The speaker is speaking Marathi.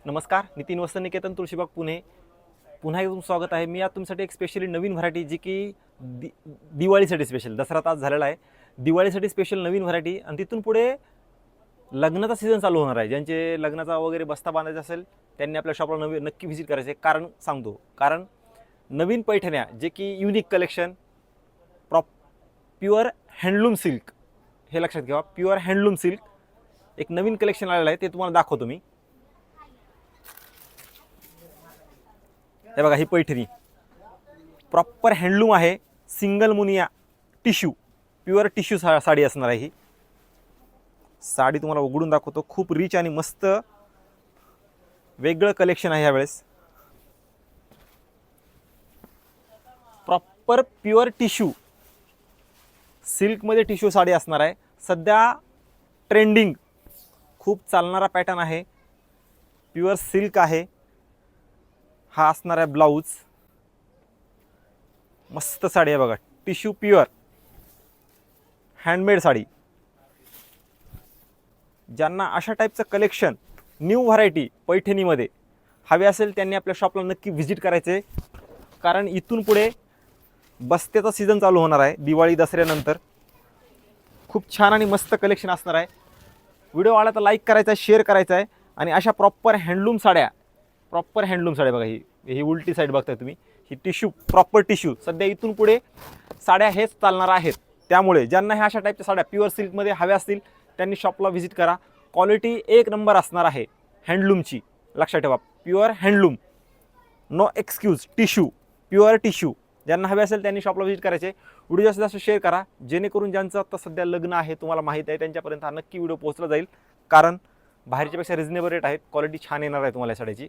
नमस्कार, नितीन वस्त्र निकेतन तुळशीबाग पुणे. पुन्हा एकदा तुमचं स्वागत आहे. मी आज तुमच्यासाठी एक स्पेशली नवीन व्हरायटी जी की दिवाळीसाठी स्पेशल, दसरा तास झालेला आहे, दिवाळीसाठी स्पेशल नवीन व्हरायटी. आणि तिथून पुढे लग्नाचा सीझन चालू होणार आहे. ज्यांचे लग्नाचा वगैरे बस्ता बांधायचा असेल त्यांनी आपल्या शॉपला नक्की व्हिजिट करायचे. कारण सांगतो, कारण नवीन पैठण्या जे की unique collection, pure handloom silk, हे लक्षात घ्या. प्युअर हँडलूम सिल्क एक नवीन कलेक्शन आलेलं आहे, ते तुम्हाला दाखवतो मी. हे बघा, ही पैठणी प्रॉपर हँडलूम आहे, single Muniya tissue, pure tissue sari असणार आहे. ही साडी तुम्हाला उघडून दाखवतो. खूप रिच आणि मस्त वेगळं कलेक्शन आहे यावेळेस. प्रॉपर प्युअर टिश्यू सिल्कमध्ये टिश्यू साडी असणार आहे. सध्या ट्रेंडिंग खूप चालणारा पॅटर्न आहे. प्युअर सिल्क आहे. हा असणार आहे ब्लाऊज. मस्त साडी आहे बघा, टिश्यू प्युअर हँडमेड साडी. ज्यांना अशा टाईपचं कलेक्शन, न्यू व्हरायटी पैठणीमध्ये हवे असेल त्यांनी आपल्या शॉपला नक्की व्हिजिट करायचे. कारण इथून पुढे बस्त्याचा सीझन चालू होणार आहे. दिवाळी दसऱ्यानंतर खूप छान आणि मस्त कलेक्शन असणार आहे. व्हिडिओ आला तर लाईक करायचा आहे, शेअर करायचा आहे. आणि अशा प्रॉपर हँडलूम साड्या बघा, ही उलटी साईड बघताय तुम्ही, ही टिश्यू, प्रॉपर टिश्यू. सध्या इथून पुढे साड्या हेच चालणार आहेत. त्यामुळे ज्यांना ह्या अशा टाईपच्या साड्या प्युअर सिल्कमध्ये हव्या असतील त्यांनी शॉपला व्हिजिट करा. क्वालिटी एक नंबर असणार आहे हँडलूमची, लक्षात ठेवा. Pure handloom, no excuse. Tissue, pure tissue. ज्यांना हवे असेल त्यांनी शॉपला व्हिजिट करायचे. व्हिडिओ जास्तीत जास्त शेअर करा, जेणेकरून ज्यांचं आता सध्या लग्न आहे, तुम्हाला माहीत आहे, त्यांच्यापर्यंत हा नक्की व्हिडिओ पोहोचला जाईल. कारण बाहेरच्यापेक्षा रिजनेबल रेट आहेत, क्वालिटी छान येणार आहे तुम्हाला या साड्याची.